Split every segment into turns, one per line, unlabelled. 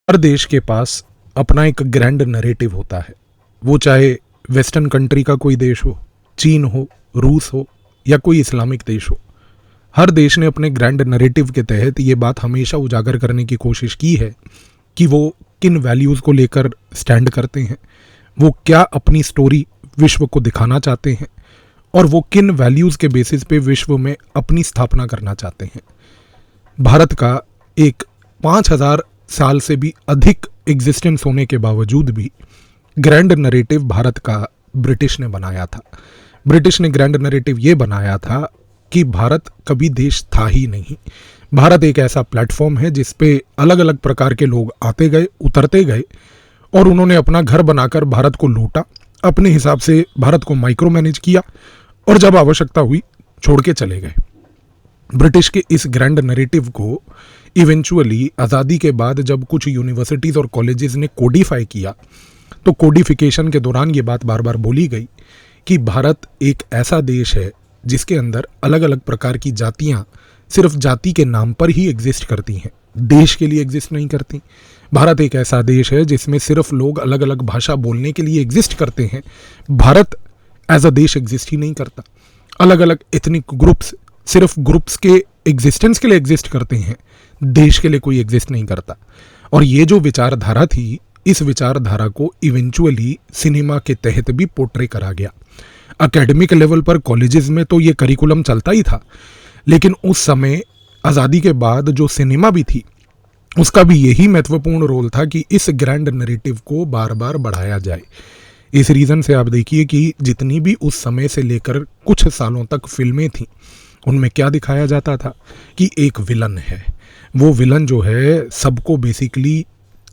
हर देश के पास अपना एक ग्रैंड नरेटिव होता है। वो चाहे वेस्टर्न कंट्री का कोई देश हो, चीन हो, रूस हो या कोई इस्लामिक देश हो। हर देश ने अपने ग्रैंड नरेटिव के तहत ये बात हमेशा उजागर करने की कोशिश की है कि वो किन वैल्यूज़ को लेकर स्टैंड करते हैं, वो क्या अपनी स्टोरी विश्व को दिखाना चाहते हैं और वो किन वैल्यूज़ के बेसिस पे विश्व में अपनी स्थापना करना चाहते हैं। भारत का एक 5000 साल से भी अधिक एग्जिस्टेंस होने के बावजूद भी ग्रैंड नरेटिव भारत का ब्रिटिश ने बनाया था। ब्रिटिश ने ग्रैंड नरेटिव ये बनाया था कि भारत कभी देश था ही नहीं। भारत एक ऐसा प्लेटफॉर्म है जिस पे अलग अलग प्रकार के लोग आते गए, उतरते गए और उन्होंने अपना घर बनाकर भारत को लूटा, अपने हिसाब से भारत को माइक्रो मैनेज किया और जब आवश्यकता हुई छोड़ के चले गए। ब्रिटिश के इस ग्रैंड नरेटिव को इवेंचुअली आज़ादी के बाद जब कुछ यूनिवर्सिटीज़ और कॉलेजेस ने कोडिफाई किया तो कोडिफिकेशन के दौरान ये बात बार बार बोली गई कि भारत एक ऐसा देश है जिसके अंदर अलग अलग प्रकार की जातियां सिर्फ जाति के नाम पर ही एग्जिस्ट करती हैं, देश के लिए एग्जिस्ट नहीं करती। भारत एक ऐसा देश है जिसमें सिर्फ लोग अलग अलग भाषा बोलने के लिए एग्जिस्ट करते हैं। भारत एज अ देश एग्जिस्ट ही नहीं करता। अलग अलग एथनिक ग्रुप्स सिर्फ ग्रुप्स के एग्जिस्टेंस के लिए एग्जिस्ट करते हैं, देश के लिए कोई एग्जिस्ट नहीं करता। और ये जो विचारधारा थी, इस विचारधारा को इवेंचुअली सिनेमा के तहत भी पोर्ट्रे करा गया। एकेडमिक लेवल पर कॉलेजेस में तो ये करिकुलम चलता ही था, लेकिन उस समय आज़ादी के बाद जो सिनेमा भी थी उसका भी यही महत्वपूर्ण रोल था कि इस ग्रैंड नरेटिव को बार बार बढ़ाया जाए। इस रीज़न से आप देखिए कि जितनी भी उस समय से लेकर कुछ सालों तक फिल्में थीं उनमें क्या दिखाया जाता था कि एक विलन है, वो विलन जो है सबको बेसिकली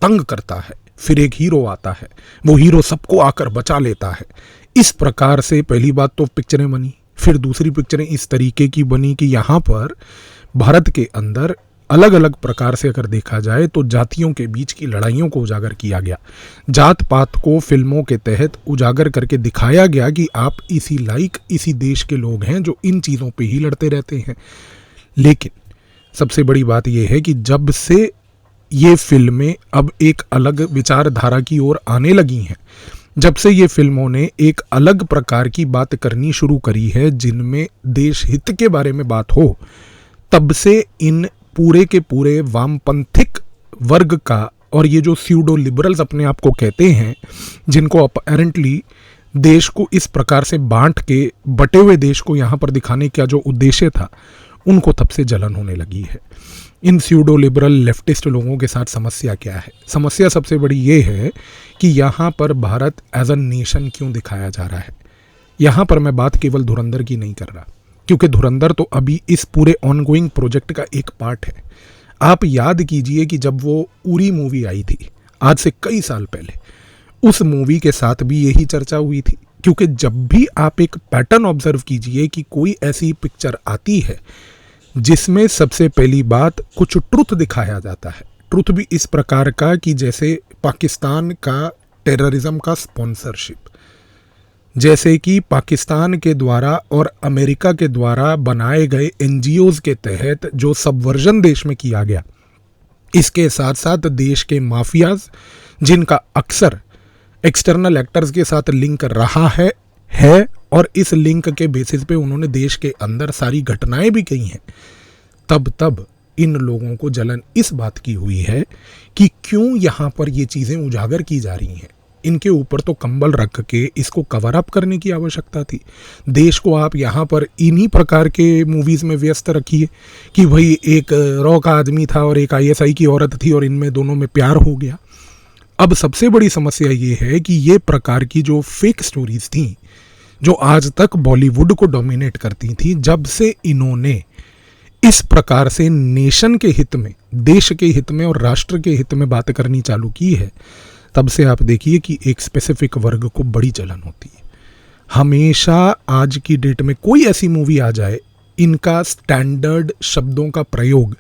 तंग करता है, फिर एक हीरो आता है, वो हीरो सबको आकर बचा लेता है। इस प्रकार से पहली बात तो पिक्चरें बनी, फिर दूसरी पिक्चरें इस तरीके की बनी कि यहाँ पर भारत के अंदर अलग अलग प्रकार से अगर देखा जाए तो जातियों के बीच की लड़ाइयों को उजागर किया गया। जात पात को फिल्मों के तहत उजागर करके दिखाया गया कि आप इसी लाइक इसी देश के लोग हैं जो इन चीज़ों पे ही लड़ते रहते हैं। लेकिन सबसे बड़ी बात यह है कि जब से ये फिल्में अब एक अलग विचारधारा की ओर आने लगी हैं, जब से ये फिल्मों ने एक अलग प्रकार की बात करनी शुरू करी है जिनमें देश हित के बारे में बात हो, तब से इन पूरे के पूरे वामपंथिक वर्ग का और ये जो स्यूडो लिबरल्स अपने आप को कहते हैं, जिनको अपैरेंटली देश को इस प्रकार से बांट के बटे हुए देश को यहाँ पर दिखाने का जो उद्देश्य था, उनको तब से जलन होने लगी है। इन स्यूडो लिबरल लेफ्टिस्ट लोगों के साथ समस्या क्या है? समस्या सबसे बड़ी ये है कि यहाँ पर भारत एज अ नेशन क्यों दिखाया जा रहा है। यहाँ पर मैं बात केवल धुरंधर की नहीं कर रहा, क्योंकि धुरंधर तो अभी इस पूरे ऑनगोइंग प्रोजेक्ट का एक पार्ट है। आप याद कीजिए कि जब वो उरी मूवी आई थी आज से कई साल पहले, उस मूवी के साथ भी यही चर्चा हुई थी। क्योंकि जब भी आप एक पैटर्न ऑब्जर्व कीजिए कि कोई ऐसी पिक्चर आती है जिसमें सबसे पहली बात कुछ ट्रुथ दिखाया जाता है, ट्रुथ भी इस प्रकार का कि जैसे पाकिस्तान का टेररिज्म का स्पॉन्सरशिप, जैसे कि पाकिस्तान के द्वारा और अमेरिका के द्वारा बनाए गए एनजीओज के तहत जो सबवर्जन देश में किया गया, इसके साथ साथ देश के माफियाज जिनका अक्सर एक्सटर्नल एक्टर्स के साथ लिंक रहा है और इस लिंक के बेसिस पे उन्होंने देश के अंदर सारी घटनाएं भी की हैं, तब इन लोगों को जलन इस बात की हुई है कि क्यों यहाँ पर ये चीज़ें उजागर की जा रही हैं। इनके ऊपर तो कंबल रख के इसको कवर अप करने की आवश्यकता थी। देश को आप यहाँ पर इन्हीं प्रकार के मूवीज़ में व्यस्त रखिए कि भाई एक रॉ का आदमी था और एक आईएसआई की औरत थी और इनमें दोनों में प्यार हो गया। अब सबसे बड़ी समस्या ये है कि ये प्रकार की जो फेक स्टोरीज थी जो आज तक बॉलीवुड को डोमिनेट करती थी, जब से इन्होंने इस प्रकार से नेशन के हित में, देश के हित में और राष्ट्र के हित में बात करनी चालू की है, तब से आप देखिए कि एक स्पेसिफिक वर्ग को बड़ी जलन होती है। हमेशा आज की डेट में कोई ऐसी मूवी आ जाए, इनका स्टैंडर्ड शब्दों का प्रयोग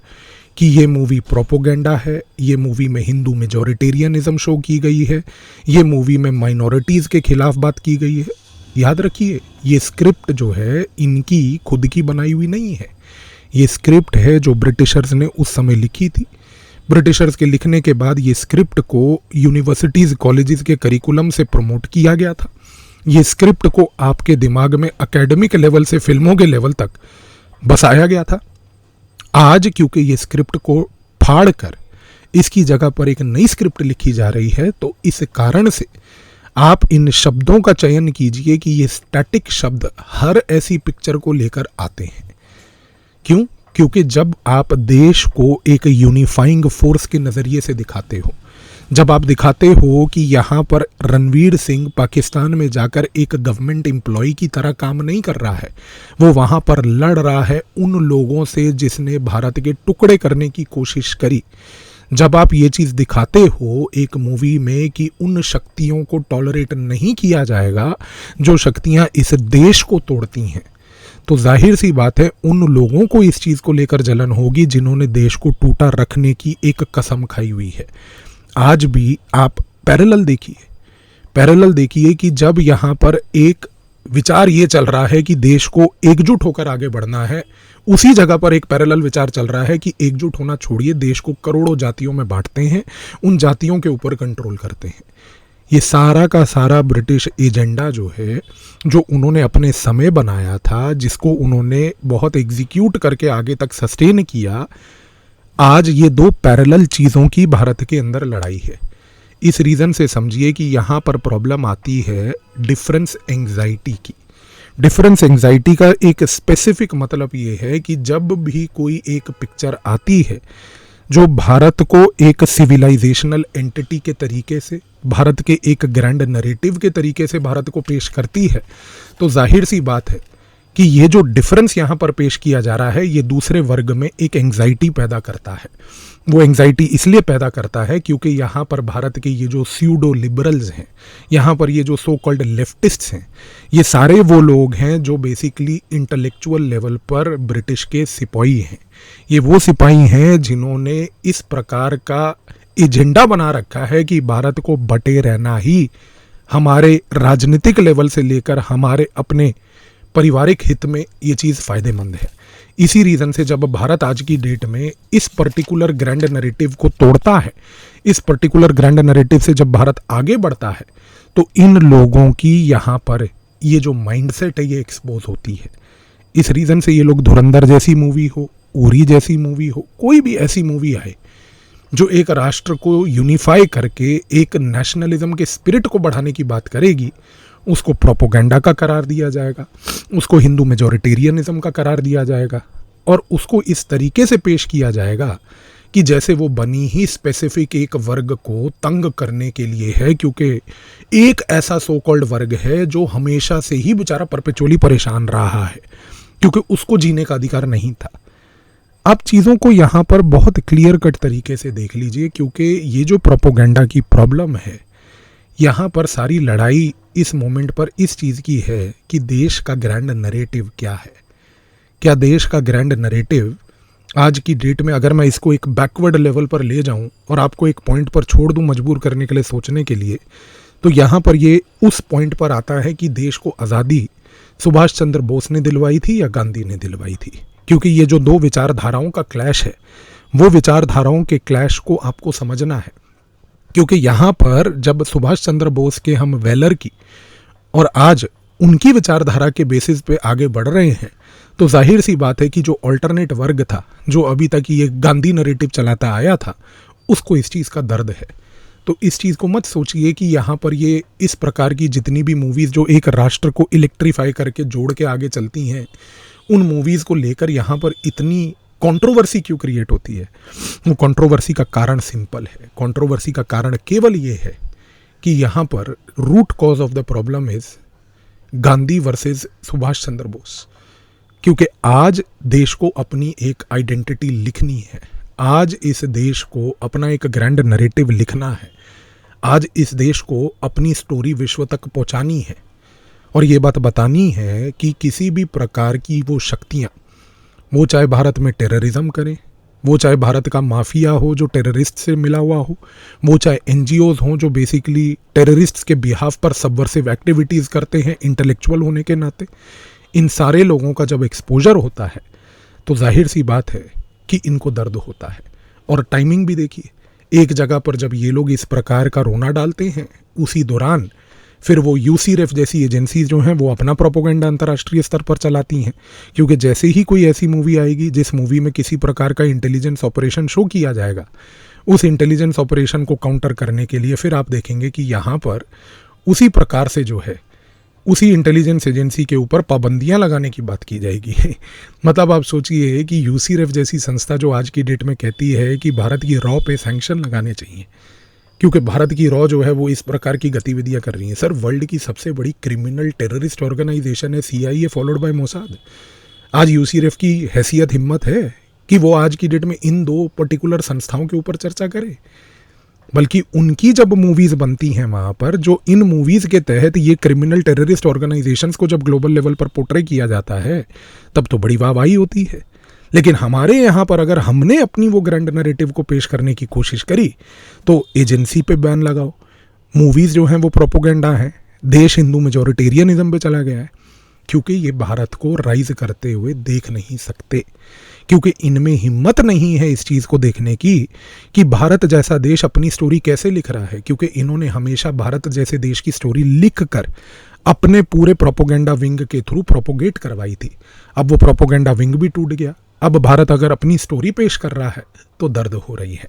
कि ये मूवी प्रोपोगेंडा है, ये मूवी में हिंदू मेजॉरिटेरियनिज्म शो की गई है, ये मूवी में माइनॉरिटीज़ के खिलाफ बात की गई है। याद रखिए, ये स्क्रिप्ट जो है इनकी खुद की बनाई हुई नहीं है। ये स्क्रिप्ट है जो ब्रिटिशर्स ने उस समय लिखी थी। ब्रिटिशर्स के लिखने के बाद ये स्क्रिप्ट को यूनिवर्सिटीज़ कॉलेजेस के करिकुलम से प्रमोट किया गया था। ये स्क्रिप्ट को आपके दिमाग में एकेडमिक लेवल से फिल्मों के लेवल तक बसाया गया था। आज क्योंकि ये स्क्रिप्ट को फाड़ कर इसकी जगह पर एक नई स्क्रिप्ट लिखी जा रही है, तो इस कारण से आप इन शब्दों का चयन कीजिए कि ये स्टैटिक शब्द हर ऐसी पिक्चर को लेकर आते हैं। क्यों? क्योंकि जब आप देश को एक यूनिफाइंग फोर्स के नज़रिए से दिखाते हो, जब आप दिखाते हो कि यहाँ पर रणवीर सिंह पाकिस्तान में जाकर एक गवर्नमेंट एम्प्लॉय की तरह काम नहीं कर रहा है, वो वहाँ पर लड़ रहा है उन लोगों से जिसने भारत के टुकड़े करने की कोशिश करी, जब आप ये चीज़ दिखाते हो एक मूवी में कि उन शक्तियों को टॉलरेट नहीं किया जाएगा जो शक्तियाँ इस देश को तोड़ती हैं, तो जाहिर सी बात है उन लोगों को इस चीज़ को लेकर जलन होगी जिन्होंने देश को टूटा रखने की एक कसम खाई हुई है। आज भी आप पैरेलल देखिए कि जब यहाँ पर एक विचार ये चल रहा है कि देश को एकजुट होकर आगे बढ़ना है, उसी जगह पर एक पैरेलल विचार चल रहा है कि एकजुट होना छोड़िए, देश को करोड़ों जातियों में बांटते हैं, उन जातियों के ऊपर कंट्रोल करते हैं। ये सारा का सारा ब्रिटिश एजेंडा जो है, जो उन्होंने अपने समय बनाया था, जिसको उन्होंने बहुत एग्जीक्यूट करके आगे तक सस्टेन किया, आज ये दो पैरेलल चीज़ों की भारत के अंदर लड़ाई है। इस रीज़न से समझिए कि यहाँ पर प्रॉब्लम आती है डिफरेंस एंग्जाइटी की। डिफरेंस एंग्जाइटी का एक स्पेसिफिक मतलब ये है कि जब भी कोई एक पिक्चर आती है जो भारत को एक सिविलाइजेशनल एंटिटी के तरीके से, भारत के एक ग्रैंड नरेटिव के तरीके से भारत को पेश करती है, तो जाहिर सी बात है कि ये जो डिफरेंस यहाँ पर पेश किया जा रहा है, ये दूसरे वर्ग में एक एंग्जाइटी पैदा करता है। वो एंग्जाइटी इसलिए पैदा करता है क्योंकि यहाँ पर भारत के ये जो स्यूडो लिबरल्स हैं, यहाँ पर ये जो सो कॉल्ड लेफ्टिस्ट्स हैं, ये सारे वो लोग हैं जो बेसिकली इंटेलेक्चुअल लेवल पर ब्रिटिश के सिपाही हैं। ये वो सिपाही हैं जिन्होंने इस प्रकार का एजेंडा बना रखा है कि भारत को बटे रहना ही हमारे राजनीतिक लेवल से लेकर हमारे अपने पारिवारिक हित में ये चीज़ फ़ायदेमंद है। इसी रीज़न से जब भारत आज की डेट में इस पर्टिकुलर ग्रैंड नैरेटिव को तोड़ता है, इस पर्टिकुलर ग्रैंड नैरेटिव से जब भारत आगे बढ़ता है, तो इन लोगों की यहाँ पर ये जो माइंडसेट है ये एक्सपोज होती है। इस रीज़न से ये लोग धुरंधर जैसी मूवी हो, उरी जैसी मूवी हो, कोई भी ऐसी मूवी आए जो एक राष्ट्र को यूनिफाई करके एक नेशनलिज्म के स्पिरिट को बढ़ाने की बात करेगी, उसको प्रोपोगेंडा का करार दिया जाएगा, उसको हिंदू मेजॉरिटेरियनिज्म का करार दिया जाएगा, और उसको इस तरीके से पेश किया जाएगा कि जैसे वो बनी ही स्पेसिफिक एक वर्ग को तंग करने के लिए है, क्योंकि एक ऐसा सो कॉल्ड वर्ग है जो हमेशा से ही बेचारा परपेचुअली परेशान रहा है, क्योंकि उसको जीने का अधिकार नहीं था। आप चीज़ों को यहाँ पर बहुत क्लियर कट तरीके से देख लीजिए, क्योंकि ये जो प्रोपोगेंडा की प्रॉब्लम है, यहाँ पर सारी लड़ाई इस मोमेंट पर इस चीज़ की है कि देश का ग्रैंड नरेटिव क्या है। क्या देश का ग्रैंड नरेटिव आज की डेट में, अगर मैं इसको एक बैकवर्ड लेवल पर ले जाऊं और आपको एक पॉइंट पर छोड़ दूं मजबूर करने के लिए, सोचने के लिए, तो यहाँ पर ये उस पॉइंट पर आता है कि देश को आज़ादी सुभाष चंद्र बोस ने दिलवाई थी या गांधी ने दिलवाई थी। क्योंकि ये जो दो विचारधाराओं का क्लैश है, वो विचारधाराओं के क्लैश को आपको समझना है। क्योंकि यहाँ पर जब सुभाष चंद्र बोस के हम वेलर की और आज उनकी विचारधारा के बेसिस पे आगे बढ़ रहे हैं, तो जाहिर सी बात है कि जो अल्टरनेट वर्ग था, जो अभी तक ये गांधी नरेटिव चलाता आया था, उसको इस चीज़ का दर्द है। तो इस चीज़ को मत सोचिए कि यहाँ पर ये इस प्रकार की जितनी भी मूवीज़ जो एक राष्ट्र को इलेक्ट्रीफाई करके जोड़ के आगे चलती हैं, उन मूवीज़ को लेकर यहाँ पर इतनी कंट्रोवर्सी क्यों क्रिएट होती है। वो कंट्रोवर्सी का कारण सिंपल है। कंट्रोवर्सी का कारण केवल ये है कि यहाँ पर root cause of the problem is Gandhi versus Subhash Chandra Bose. क्योंकि आज देश को अपनी एक आइडेंटिटी लिखनी है, आज इस देश को अपना एक ग्रैंड नरेटिव लिखना है, आज इस देश को अपनी स्टोरी विश्व तक पहुंचानी है, और ये बात बतानी है कि किसी भी प्रकार की वो शक्तियाँ, वो चाहे भारत में टेररिज्म करें, वो चाहे भारत का माफिया हो जो टेररिस्ट से मिला हुआ हो, वो चाहे एनजीओज हों जो बेसिकली टेररिस्ट्स के बिहाफ पर सबवर्सिव एक्टिविटीज़ करते हैं इंटेलेक्चुअल होने के नाते, इन सारे लोगों का जब एक्सपोजर होता है तो जाहिर सी बात है कि इनको दर्द होता है। और टाइमिंग भी देखिए, एक जगह पर जब ये लोग इस प्रकार का रोना डालते हैं, उसी दौरान फिर वो यूसीरेफ जैसी एजेंसी जो हैं वो अपना प्रोपोगेंडा अंतर्राष्ट्रीय स्तर पर चलाती हैं। क्योंकि जैसे ही कोई ऐसी मूवी आएगी जिस मूवी में किसी प्रकार का इंटेलिजेंस ऑपरेशन शो किया जाएगा, उस इंटेलिजेंस ऑपरेशन को काउंटर करने के लिए फिर आप देखेंगे कि यहाँ पर उसी प्रकार से जो है उसी इंटेलिजेंस एजेंसी के ऊपर पाबंदियां लगाने की बात की जाएगी। मतलब आप सोचिए कि यूसीरेफ जैसी संस्था जो आज की डेट में कहती है कि भारत की रॉ पे सैंक्शन लगाने चाहिए क्योंकि भारत की रॉ जो है वो इस प्रकार की गतिविधियां कर रही हैं। सर, वर्ल्ड की सबसे बड़ी क्रिमिनल टेररिस्ट ऑर्गेनाइजेशन है CIA फॉलोड बाय मोसाद। आज यूसीरेफ की हैसियत, हिम्मत है कि वो आज की डेट में इन दो पर्टिकुलर संस्थाओं के ऊपर चर्चा करे? बल्कि उनकी जब मूवीज बनती हैं वहां पर, जो इन मूवीज के तहत ये क्रिमिनल टेररिस्ट ऑर्गेनाइजेशंस को जब ग्लोबल लेवल पर पोर्ट्रे किया जाता है, तब तो बड़ी वाहवाही होती है। लेकिन हमारे यहाँ पर अगर हमने अपनी वो ग्रैंड नैरेटिव को पेश करने की कोशिश करी तो एजेंसी पे बैन लगाओ, मूवीज जो हैं वो प्रोपोगेंडा हैं, देश हिंदू मेजॉरिटेरियनिज्म पे चला गया है। क्योंकि ये भारत को राइज करते हुए देख नहीं सकते, क्योंकि इनमें हिम्मत नहीं है इस चीज़ को देखने की कि भारत जैसा देश अपनी स्टोरी कैसे लिख रहा है। क्योंकि इन्होंने हमेशा भारत जैसे देश की स्टोरी लिख कर अपने पूरे प्रोपोगेंडा विंग के थ्रू प्रोपोगेट करवाई थी। अब वो प्रोपोगेंडा विंग भी टूट गया। अब भारत अगर अपनी स्टोरी पेश कर रहा है तो दर्द हो रही है।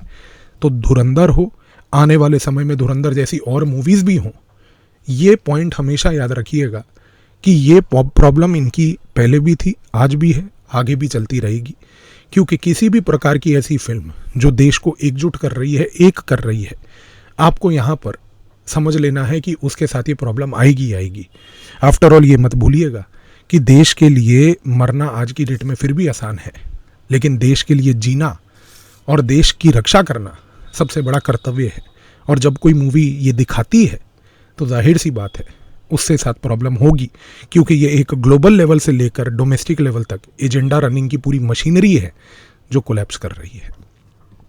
तो धुरंधर हो, आने वाले समय में धुरंधर जैसी और मूवीज़ भी हों, ये पॉइंट हमेशा याद रखिएगा कि ये प्रॉब्लम इनकी पहले भी थी, आज भी है, आगे भी चलती रहेगी। क्योंकि किसी भी प्रकार की ऐसी फिल्म जो देश को एकजुट कर रही है, एक कर रही है, आपको यहाँ पर समझ लेना है कि उसके साथ ये प्रॉब्लम आएगी आएगी। आफ्टर ऑल ये मत भूलिएगा कि देश के लिए मरना आज की डेट में फिर भी आसान है, लेकिन देश के लिए जीना और देश की रक्षा करना सबसे बड़ा कर्तव्य है। और जब कोई मूवी ये दिखाती है तो जाहिर सी बात है उससे साथ प्रॉब्लम होगी, क्योंकि ये एक ग्लोबल लेवल से लेकर डोमेस्टिक लेवल तक एजेंडा रनिंग की पूरी मशीनरी है जो कोलैप्स कर रही है।